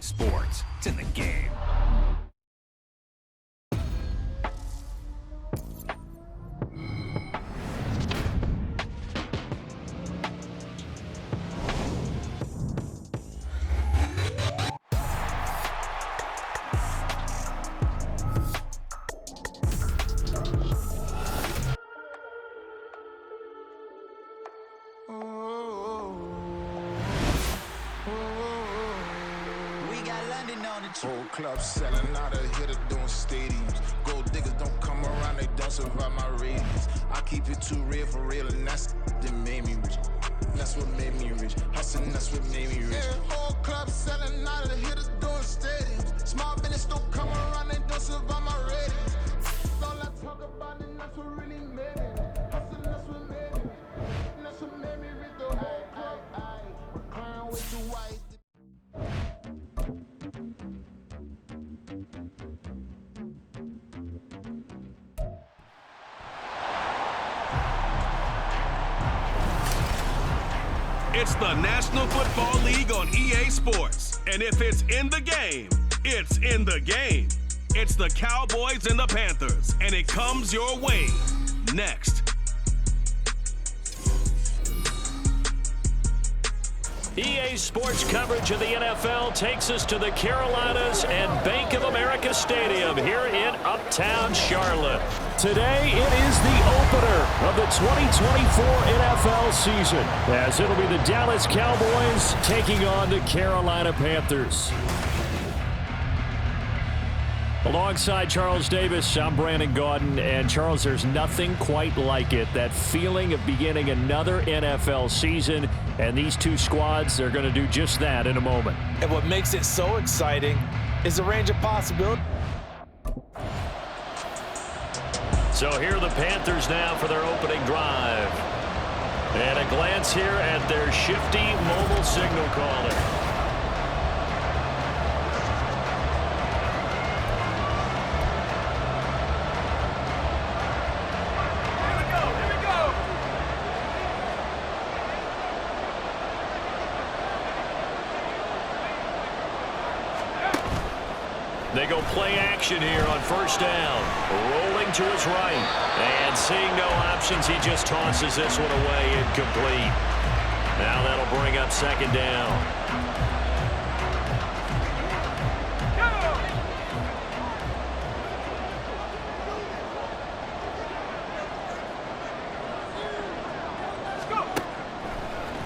Sports. It's in the game. Whole club selling out of here to doing stadiums. Gold diggers don't come around, they don't survive my radius. I keep it too real for real, and that's that made me rich. That's what made me rich. Hustling, that's what made me rich. Yeah, whole club selling out of here to doing stadiums. Small business don't come around, they don't survive my radius. All I talk about it, that's what really made me. Hustling, that's what made me. That's what made me rich. The whole club, recline with the white. It's the National Football League on EA Sports. And if it's in the game, it's in the game. It's the Cowboys and the Panthers, and it comes your way next. EA Sports coverage of the NFL takes us to the Carolinas and Bank of America Stadium here in Uptown Charlotte. Today, it is the opener of the 2024 NFL season, as it'll be the Dallas Cowboys taking on the Carolina Panthers. Alongside Charles Davis, I'm Brandon Gaudin, and Charles, there's nothing quite like it. That feeling of beginning another NFL season, and these two squads are going to do just that in a moment. And what makes it so exciting is the range of possibility. So here are the Panthers now for their opening drive. And a glance here at their shifty mobile signal caller. They go play action here on first down. Rolling to his right. And seeing no options, he just tosses this one away, incomplete. Now that'll bring up second down.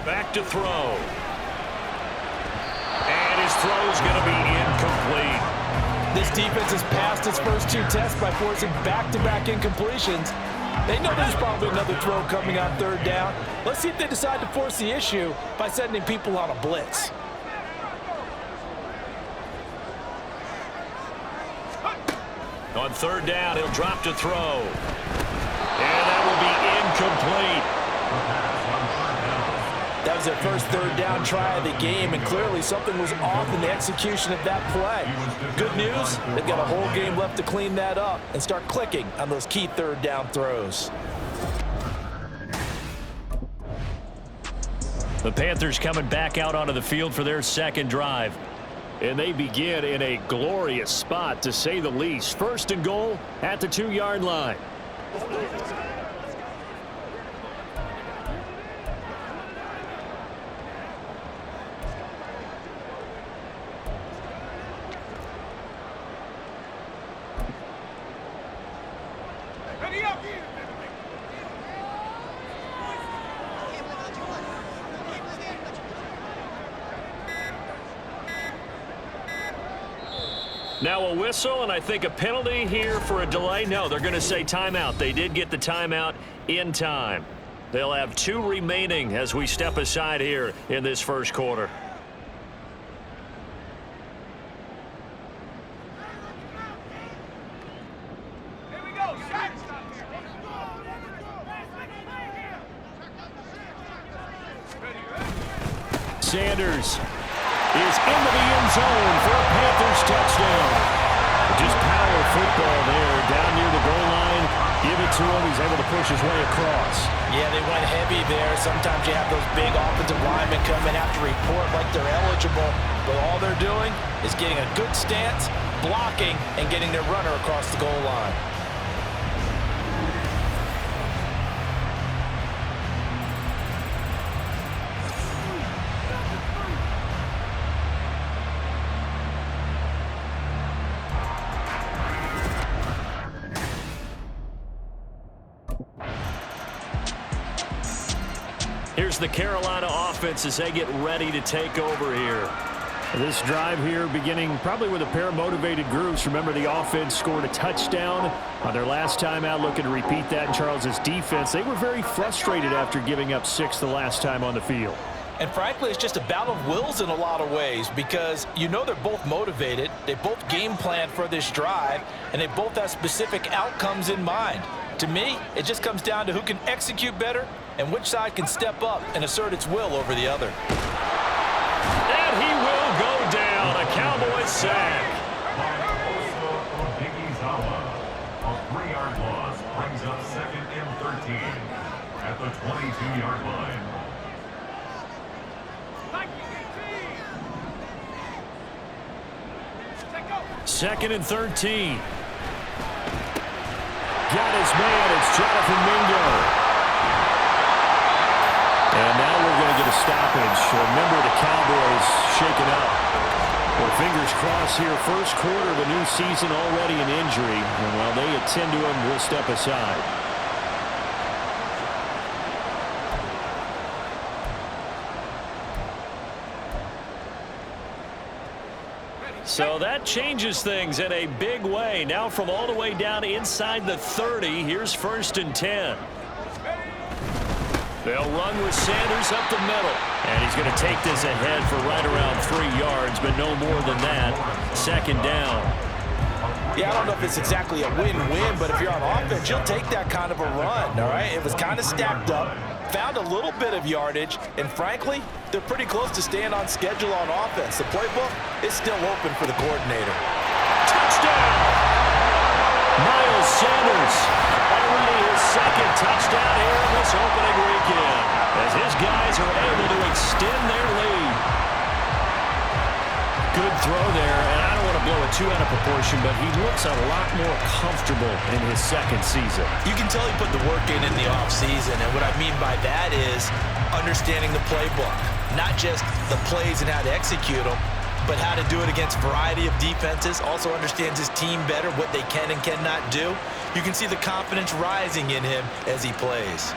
Back to throw. And his throw's going to be incomplete. This defense has passed its first two tests by forcing back-to-back incompletions. They know there's probably another throw coming on third down. Let's see if they decide to force the issue by sending people on a blitz. On third down, he'll drop to throw. And that will be incomplete. That was their first third down try of the game, and clearly something was off in the execution of that play. Good news, they've got a whole game left to clean that up and start clicking on those key third down throws. The Panthers coming back out onto the field for their second drive. And they begin in a glorious spot, to say the least. First and goal at the 2-yard line. Now a whistle, and I think a penalty here for a delay. No, they're going to say timeout. They did get the timeout in time. They'll have 2 remaining as we step aside here in this first quarter. Here we go. Sanders is into the end zone for a Panthers touchdown. Just power football there, down near the goal line. Give it to him. He's able to push his way across. Yeah, they went heavy there. Sometimes you have those big offensive linemen come in, have to report like they're eligible, but all they're doing is getting a good stance, blocking, and getting their runner across the goal line. Here's the Carolina offense as they get ready to take over here. This drive here beginning probably with a pair of motivated groups. Remember, the offense scored a touchdown on their last time out, looking to repeat that in Charles's defense. They were very frustrated after giving up 6 the last time on the field. And frankly, it's just a battle of wills in a lot of ways because you know they're both motivated, they both game plan for this drive, and they both have specific outcomes in mind. To me, it just comes down to who can execute better and which side can step up and assert its will over the other. And he will go down, a Cowboys sack. A 3-yard loss brings up 2nd and 13 at the 22-yard line. Second and 13. Got his man. It's Jonathan Mingo. And now we're going to get a stoppage. Remember, the Cowboys shaken up. Well, fingers crossed here. First quarter of a new season, already an injury. And while they attend to him, we'll step aside. So that changes things in a big way. Now from all the way down inside the 30, here's 1st and 10. They'll run with Sanders up the middle. And he's going to take this ahead for right around 3 yards, but no more than that. 2nd down. Yeah, I don't know if it's exactly a win-win, but if you're on offense, you'll take that kind of a run, all right? It was kind of stacked up, found a little bit of yardage, and frankly, they're pretty close to staying on schedule on offense. The playbook is still open for the coordinator. Touchdown! Miles Sanders, already his 2nd touchdown here in this opening weekend, as his guys are able to extend their lead. Good throw there, and I don't want to blow it too out of proportion, but he looks a lot more comfortable in his 2nd season. You can tell he put the work in the offseason, and what I mean by that is understanding the playbook, not just the plays and how to execute them, but how to do it against a variety of defenses. Also understands his team better, what they can and cannot do. You can see the confidence rising in him as he plays.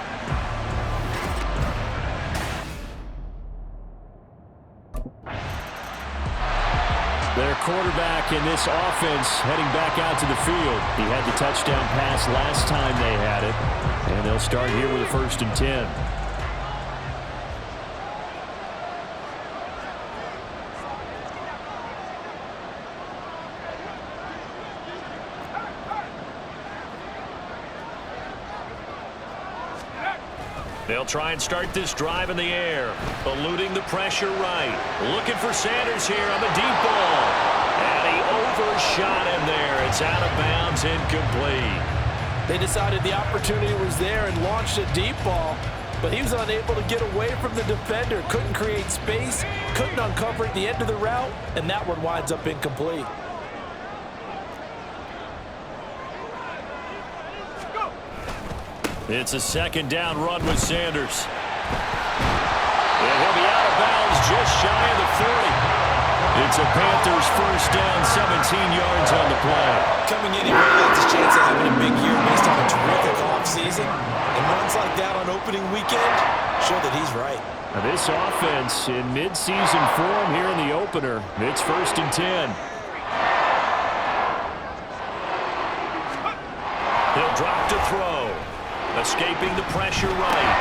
Their quarterback in this offense heading back out to the field. He had the touchdown pass last time they had it. And they'll start here with a 1st and 10. They'll try and start this drive in the air, eluding the pressure right. Looking for Sanders here on the deep ball. And he overshot him there. It's out of bounds, incomplete. They decided the opportunity was there and launched a deep ball, but he was unable to get away from the defender. Couldn't create space, couldn't uncover at the end of the route, and that one winds up incomplete. It's a 2nd down run with Sanders. And he'll be out of bounds just shy of the 40. It's a Panthers 1st down, 17 yards on the play. Coming in, he really likes his chance of having a big year based on a terrific offseason. And runs like that on opening weekend show that he's right. Now this offense in midseason form here in the opener. It's 1st and 10. He'll drop to throw. Escaping the pressure right.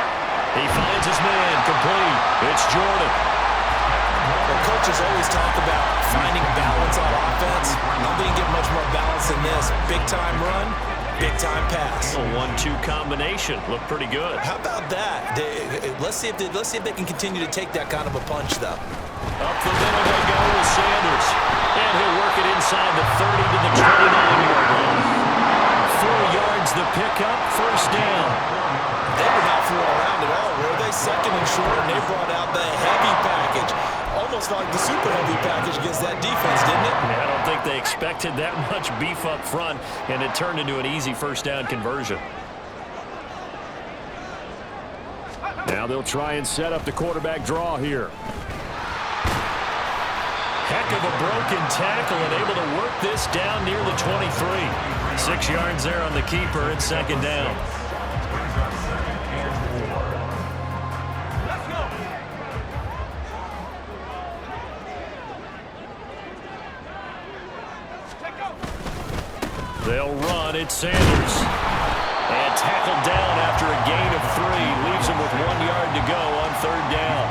He finds his man, complete. It's Jordan. Well, coaches always talk about finding balance on offense. Nobody can get much more balance than this. Big-time run, big-time pass. A 1-2 combination. Looked pretty good. How about that? Let's see if they can continue to take that kind of a punch, though. Up the middle they go with Sanders. And he'll work it inside the 30 to the 29-yard line. 4 yards the pickup, 1st down. They were not fooling around at all, almost felt like the super heavy package against that defense, didn't it? I don't think they expected that much beef up front, and it turned into an easy first down conversion. Now they'll try and set up the quarterback draw here. Heck of a broken tackle and able to work this down near the 23. 6 yards there on the keeper at second down. They'll run. It's Sanders. And tackled down after a gain of 3. Leaves him with 1 yard to go on third down.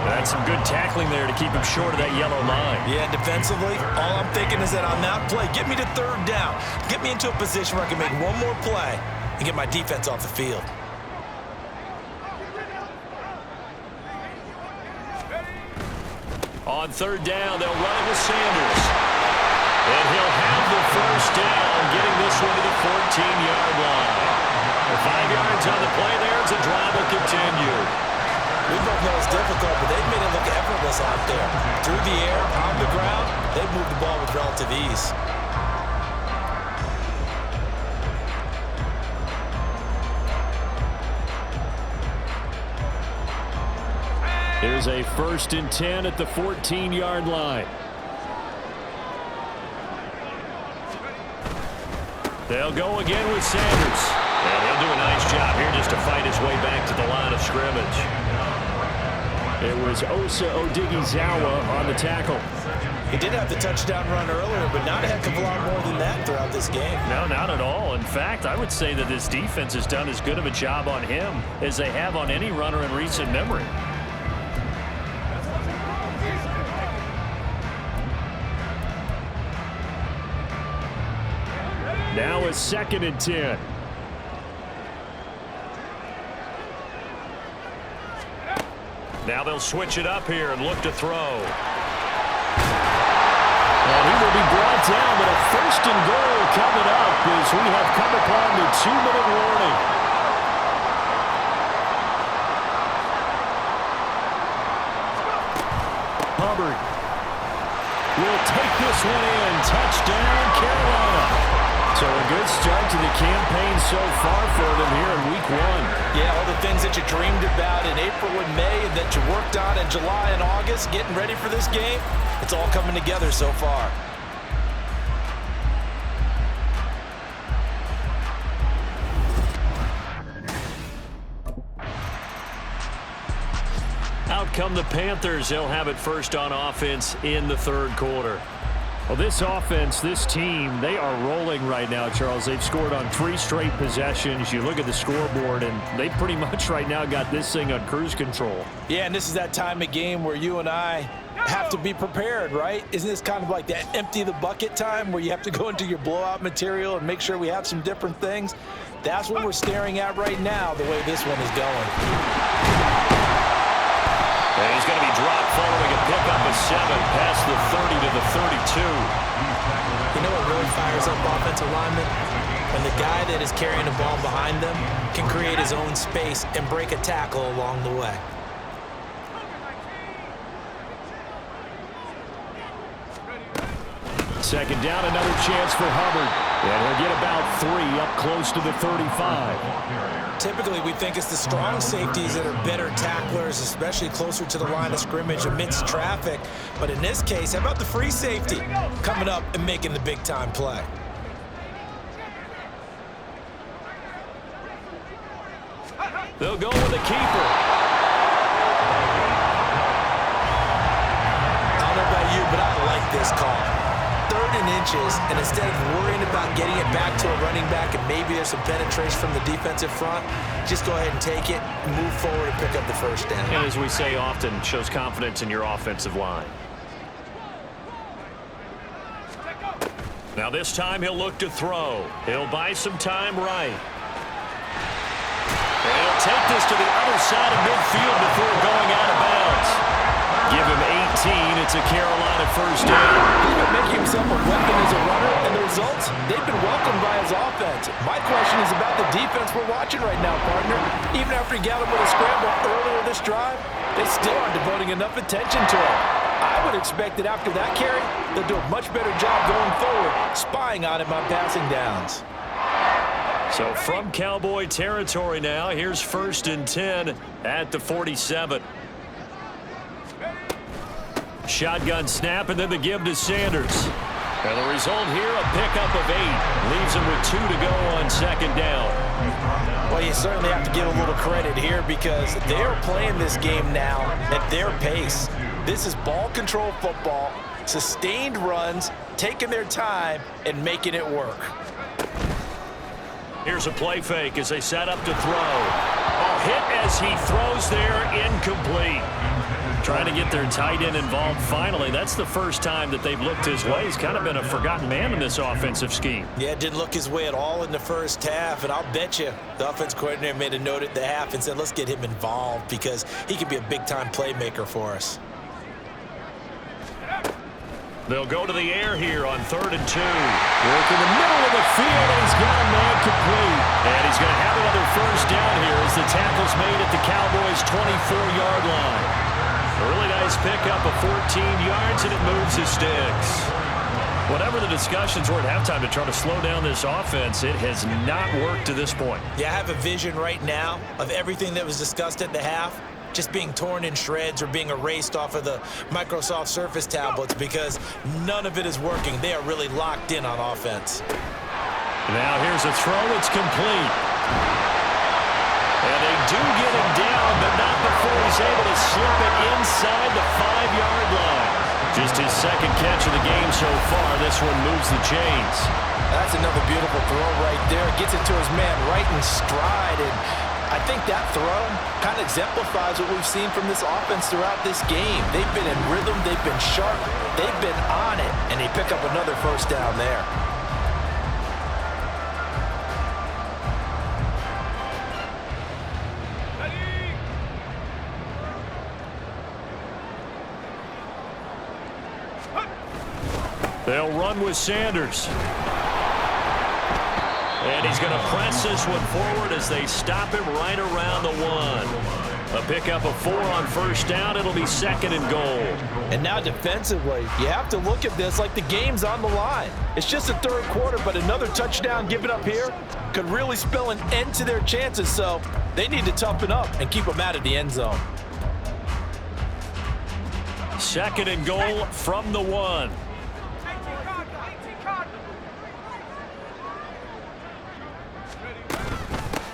That's some good tackling there to keep him short of that yellow line. Yeah, defensively, all I'm thinking is that on that play, get me to third down. Get me into a position where I can make one more play and get my defense off the field. On third down, they'll run it with Sanders. And he'll have the first down, getting this one to the 14-yard line. 5 yards on the play there as the drive will continue. We both know it's difficult, but they've made it look effortless out there. Through the air, on the ground, they've moved the ball with relative ease. Here's a 1st and 10 at the 14-yard line. They'll go again with Sanders. And he'll do a nice job here just to fight his way back to the line of scrimmage. It was Osa Odighizuwa on the tackle. He did have the touchdown run earlier, but not a heck of a lot more than that throughout this game. No, not at all. In fact, I would say that this defense has done as good of a job on him as they have on any runner in recent memory. Now a 2nd and 10. Now they'll switch it up here and look to throw. And he will be brought down, but a 1st and goal coming up as we have come upon the 2-minute warning. Hubbard will take this one in. Touchdown, Carolina. So a good start to the campaign so far for them here in week 1. Yeah, all the things that you dreamed about in April and May and that you worked on in July and August, getting ready for this game, it's all coming together so far. Out come the Panthers. They'll have it first on offense in the 3rd quarter. Well, this offense, this team, they are rolling right now, Charles. They've scored on 3 straight possessions. You look at the scoreboard, and they pretty much right now got this thing on cruise control. Yeah, and this is that time of game where you and I have to be prepared, right? Isn't this kind of like that empty the bucket time where you have to go into your blowout material and make sure we have some different things? That's what we're staring at right now, the way this one is going. And he's going to be dropped following a pickup of 7 past the 30 to the 32. You know what really fires up offensive linemen? When the guy that is carrying the ball behind them can create his own space and break a tackle along the way. Second down, another chance for Hubbard. And he'll get about 3 up close to the 35. Typically, we think it's the strong safeties that are better tacklers, especially closer to the line of scrimmage amidst traffic. But in this case, how about the free safety coming up and making the big-time play? They'll go with the keeper. I don't know about you, but I like this call. 3rd and inches, and instead of worrying about getting it back to a running back and maybe there's some penetration from the defensive front, just go ahead and take it, move forward, and pick up the first down. And as we say often, shows confidence in your offensive line. Now this time he'll look to throw. He'll buy some time right. And he'll take this to the other side of midfield before going out of bounds. Give him 18. It's a Carolina first down. He's been making himself a weapon as a runner, and the results, they've been welcomed by his offense. My question is about the defense we're watching right now, partner. Even after he got him with a scramble earlier this drive, they still aren't devoting enough attention to him. I would expect that after that carry, they'll do a much better job going forward, spying on him on passing downs. So from Cowboy territory now, here's 1st and 10 at the 47. Shotgun snap, and then the give to Sanders. And the result here, a pickup of 8. Leaves him with 2 to go on 2nd down. Well, you certainly have to give a little credit here because they're playing this game now at their pace. This is ball control football, sustained runs, taking their time, and making it work. Here's a play fake as they set up to throw. Oh, hit as he throws there, incomplete. Trying to get their tight end involved finally. That's the first time that they've looked his way. He's kind of been a forgotten man in this offensive scheme. Yeah, didn't look his way at all in the first half, and I'll bet you the offense coordinator made a note at the half and said, let's get him involved because he could be a big-time playmaker for us. They'll go to the air here on 3rd and 2. Work in the middle of the field, and he's got a man complete. And he's going to have another first down here as the tackle's made at the Cowboys' 24-yard line. A really nice pickup of 14 yards, and it moves the sticks. Whatever the discussions were at halftime to try to slow down this offense, it has not worked to this point. Yeah, I have a vision right now of everything that was discussed at the half just being torn in shreds or being erased off of the Microsoft Surface tablets because none of it is working. They are really locked in on offense. Now here's a throw. It's complete. And they do get him down, but not before he's able to slip it inside the 5-yard line. Just his 2nd catch of the game so far. This one moves the chains. That's another beautiful throw right there. Gets it to his man right in stride. And I think that throw kind of exemplifies what we've seen from this offense throughout this game. They've been in rhythm. They've been sharp. They've been on it. And they pick up another first down there. They'll run with Sanders. And he's going to press this one forward as they stop him right around the 1. A pickup of 4 on 1st down. It'll be 2nd and goal. And now defensively, you have to look at this like the game's on the line. It's just the 3rd quarter, but another touchdown given up here could really spell an end to their chances. So they need to toughen up and keep them out of the end zone. 2nd and goal from the 1.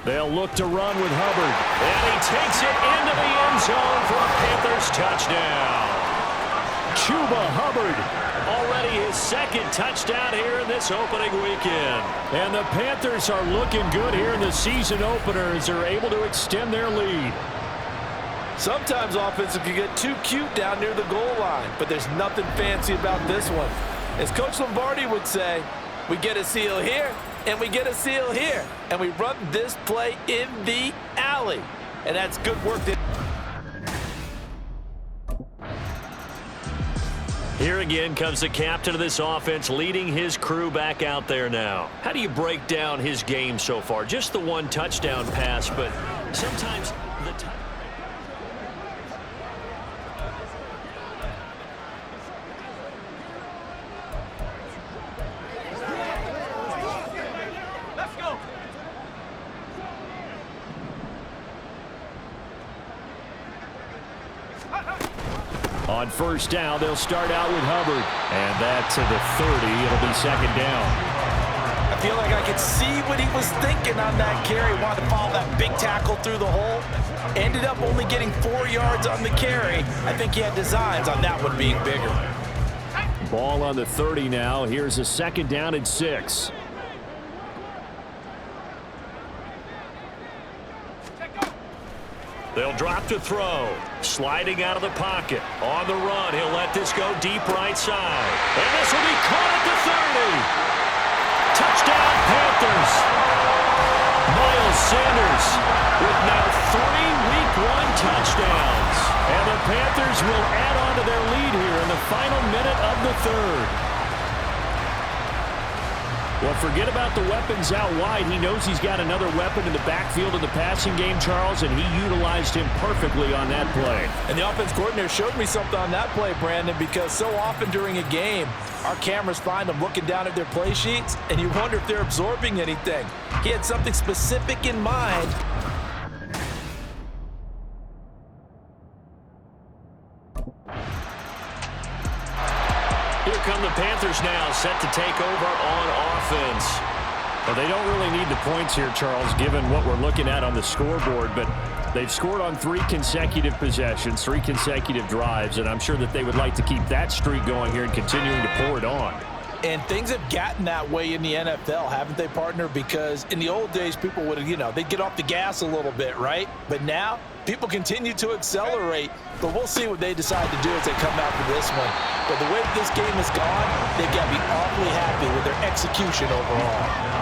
They'll look to run with Hubbard. And he takes it into the end zone for a Panthers touchdown. Chuba Hubbard, already his 2nd touchdown here in this opening weekend. And the Panthers are looking good here in the season opener as they're able to extend their lead. Sometimes offenses can get too cute down near the goal line, but there's nothing fancy about this one. As Coach Lombardi would say, we get a seal here, and we get a seal here, and we run this play in the alley. And that's good work. Here again comes the captain of this offense leading his crew back out there now. How do you break down his game so far? Just the 1 touchdown pass, but sometimes the On 1st down, they'll start out with Hubbard. And that to the 30. It'll be 2nd down. I feel like I could see what he was thinking on that carry. Wanted to follow that big tackle through the hole. Ended up only getting 4 yards on the carry. I think he had designs on that one being bigger. Ball on the 30 now. Here's a 2nd down and 6. They'll drop to throw. Sliding out of the pocket. On the run. He'll let this go deep right side. And this will be caught at the 30. Touchdown, Panthers. Miles Sanders with now 3 Week 1 touchdowns. And the the Panthers will add on to their lead here in the final minute of the third. Well, forget about the weapons out wide. He knows he's got another weapon in the backfield of the passing game, Charles, and he utilized him perfectly on that play. And the offense coordinator showed me something on that play, Brandon, because so often during a game, our cameras find them looking down at their play sheets, and you wonder if they're absorbing anything. He had something specific in mind. Here come the Panthers now, set to take over on offense. Well, they don't really need the points here, Charles, given what we're looking at on the scoreboard, but they've scored on 3 consecutive possessions, 3 consecutive drives, and I'm sure that they would like to keep that streak going here and continuing to pour it on. And things have gotten that way in the NFL, haven't they, partner? Because in the old days, people would, they'd get off the gas a little bit, right? But now, people continue to accelerate. But we'll see what they decide to do as they come out for this one. But the way this game has gone, they've got to be awfully happy with their execution overall.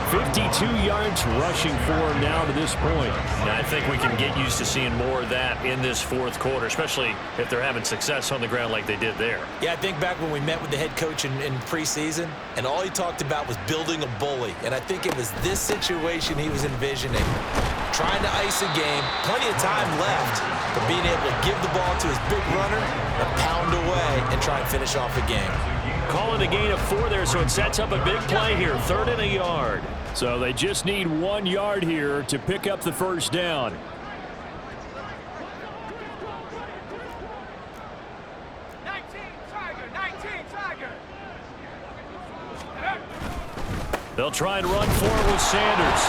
52 yards rushing for him now to this point. And I think we can get used to seeing more of that in this fourth quarter, especially if they're having success on the ground like they did there. Yeah, I think back when we met with the head coach in preseason, and all he talked about was building a bully. And I think it was this situation he was envisioning. Trying to ice a game, plenty of time left, but being able to give the ball to his big runner and pound away and try and finish off a game. Calling a gain of 4 there, so it sets up a big play here, 3rd and a yard. So they just need 1 yard here to pick up the first down. They'll try and run for it with Sanders.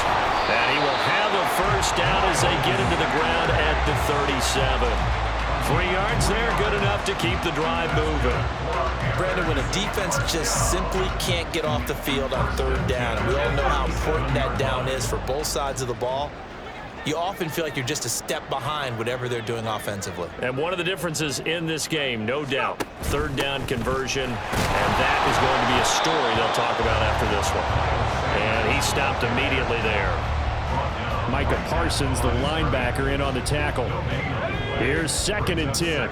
And he will have a first down as they get into the ground at the 37. 3 yards there, good enough to keep the drive moving. Brandon, when a defense just simply can't get off the field on 3rd down, and we all know how important that down is for both sides of the ball, you often feel like you're just a step behind whatever they're doing offensively. And one of the differences in this game, no doubt, 3rd down conversion, and that is going to be a story they'll talk about after this one. And he stopped immediately there. Micah Parsons, the linebacker, in on the tackle. Here's 2nd and 10.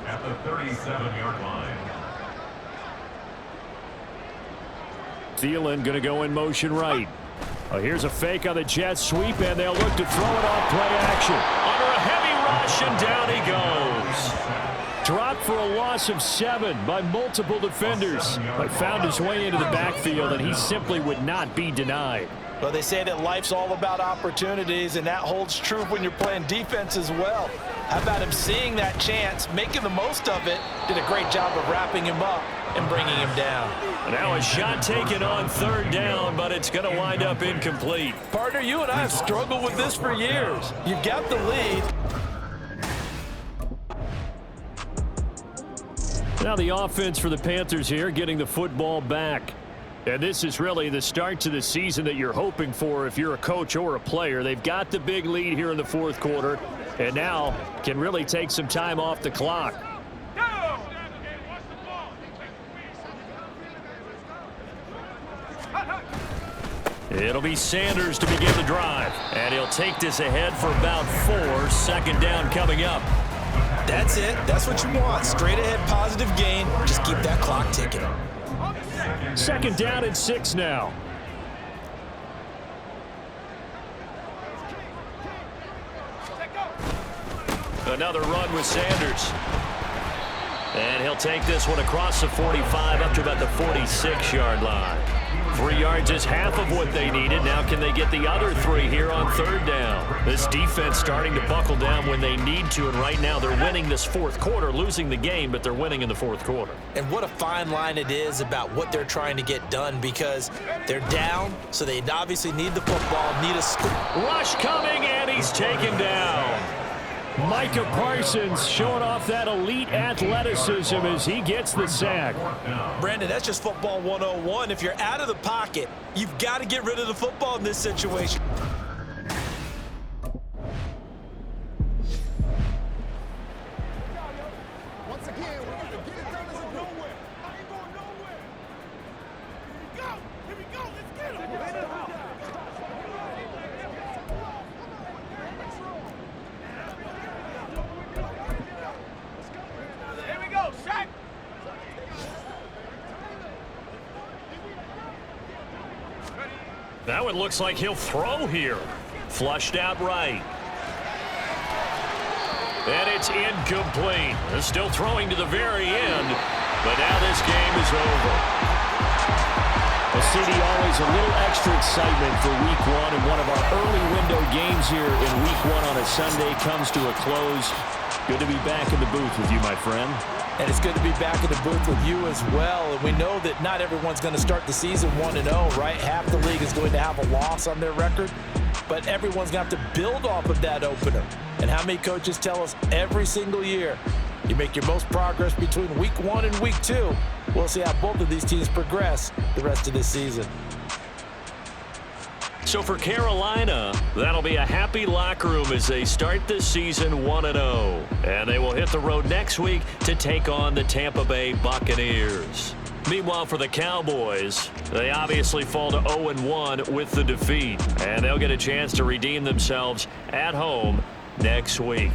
At the 37-yard line. Thielen going to go in motion right. Oh, here's a fake on the jet sweep, and they'll look to throw it off play action. Under a heavy rush, and down he goes. Dropped for a loss of 7 by multiple defenders, but found his way into the backfield, and he simply would not be denied. Well, they say that life's all about opportunities, and that holds true when you're playing defense as well. How about him seeing that chance, making the most of it, did a great job of wrapping him up and bringing him down. Now a shot taken on 3rd down, but it's going to wind up incomplete. Partner, you and I have struggled with this for years. You've got the lead. Now the offense for the Panthers here, getting the football back. And this is really the start to the season that you're hoping for if you're a coach or a player. They've got the big lead here in the 4th quarter, and now can really take some time off the clock. It'll be Sanders to begin the drive, and he'll take this ahead for about 4. 2nd down coming up. That's it. That's what you want. Straight ahead positive gain. Just keep that clock ticking. 2nd down and 6 now. Another run with Sanders. And he'll take this one across the 45 up to about the 46-yard line. 3 yards is half of what they needed. Now can they get the other 3 here on 3rd down? This defense starting to buckle down when they need to, and right now they're winning this 4th quarter, losing the game, but they're winning in the 4th quarter. And what a fine line it is about what they're trying to get done, because they're down, so they obviously need the football, need a score. Rush coming, and he's taken down. Micah Parsons showing off that elite athleticism as he gets the sack. Brandon, that's just football 101. If you're out of the pocket, you've got to get rid of the football in this situation. Once again, we're going to get it done as a nowhere. I ain't going nowhere. Here we go. Let's get him. Now it looks like he'll throw here. Flushed out right. And it's incomplete. They're still throwing to the very end, but now this game is over. Well, CD, always a little extra excitement for Week 1, and one of our early window games here in Week 1 on a Sunday comes to a close. Good to be back in the booth with you, my friend. And it's good to be back in the booth with you as well. And we know that not everyone's going to start the season 1-0, right? Half the league is going to have a loss on their record, but everyone's going to have to build off of that opener. And how many coaches tell us every single year, you make your most progress between Week 1 and Week 2. We'll see how both of these teams progress the rest of this season. So for Carolina, that'll be a happy locker room as they start this season 1-0. And they will hit the road next week to take on the Tampa Bay Buccaneers. Meanwhile, for the Cowboys, they obviously fall to 0-1 with the defeat. And they'll get a chance to redeem themselves at home next week.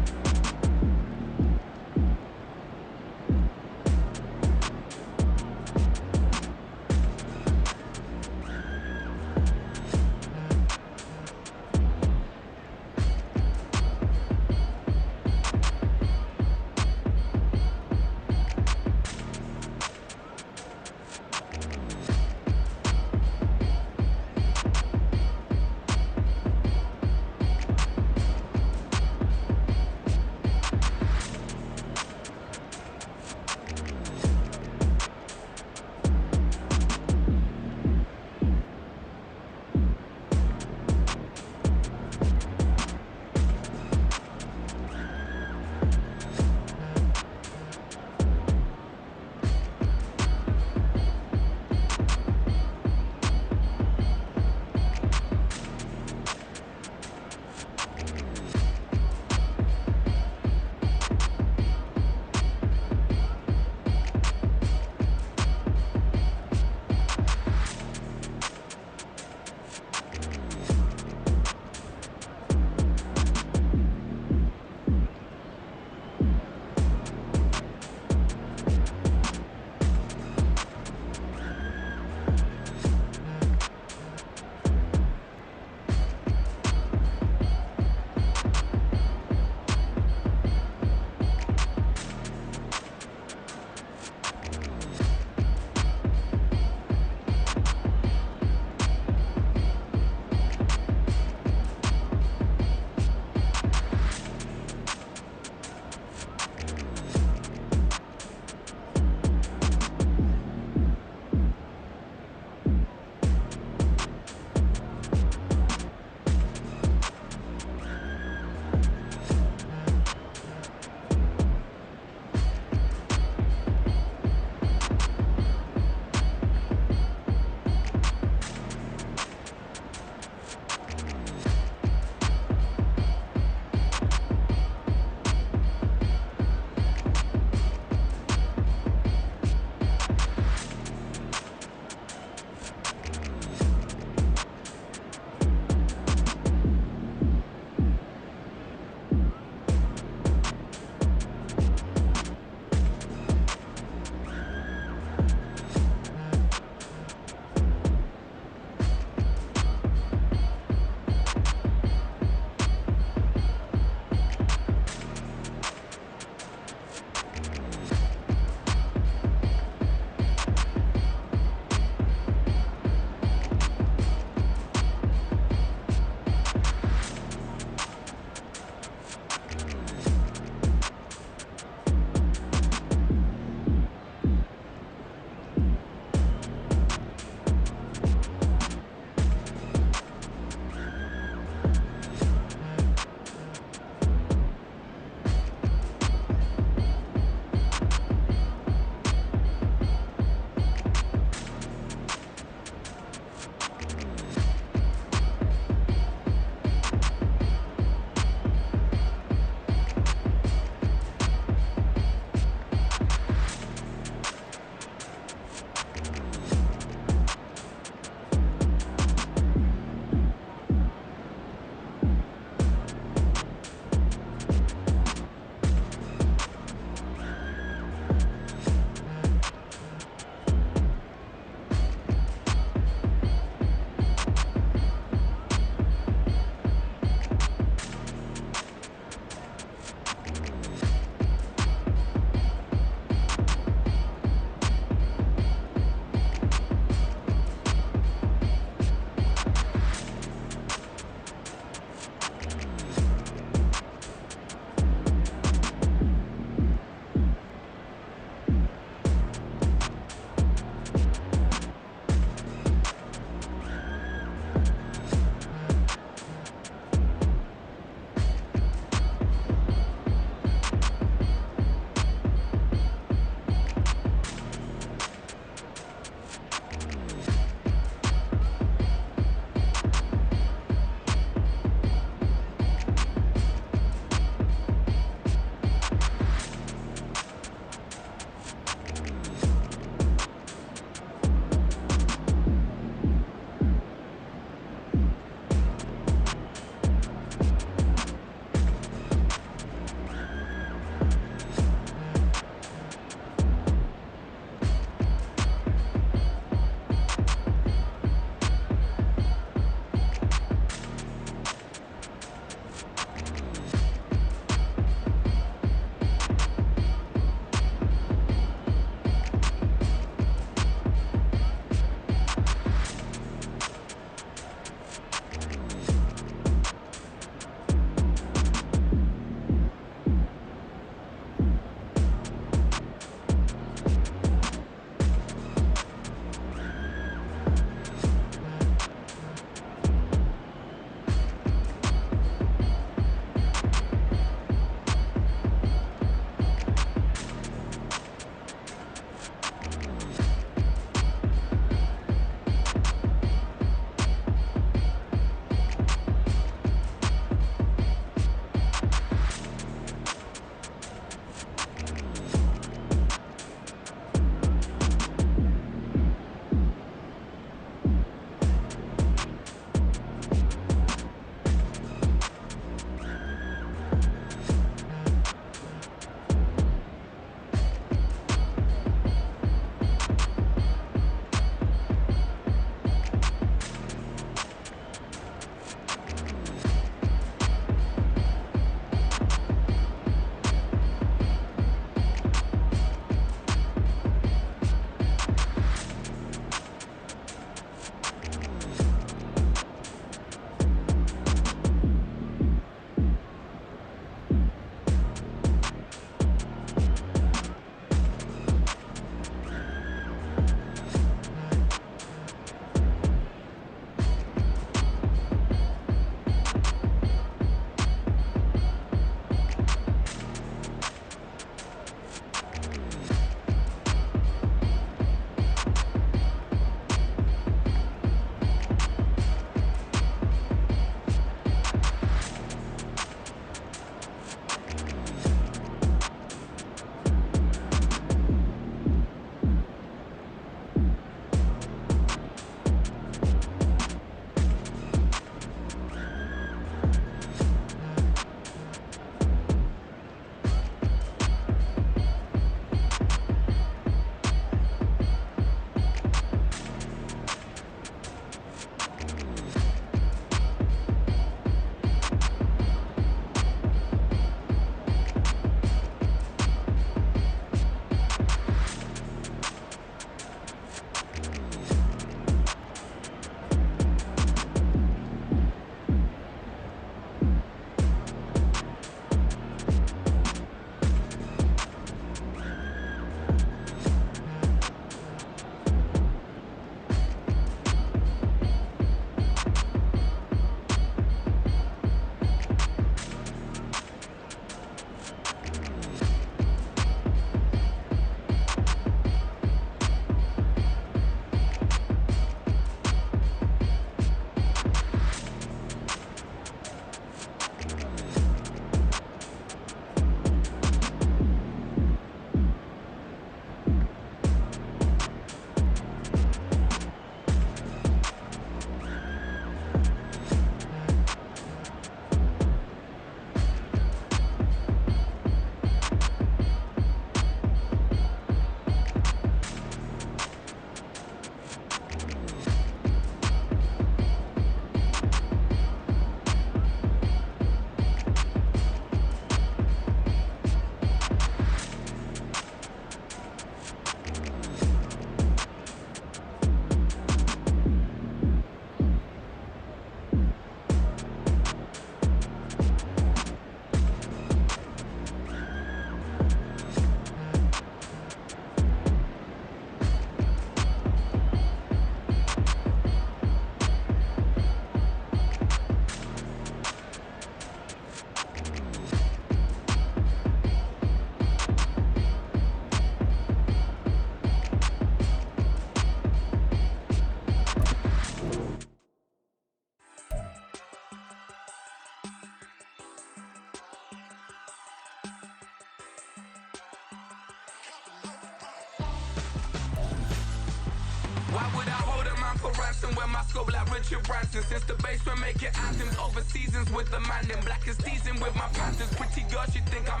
Why would I hold a man for ransom when my scope like Richard Branson? Since the basement making anthems over seasons with the man, then black is teasing with my panthers. Pretty girl, she think I'm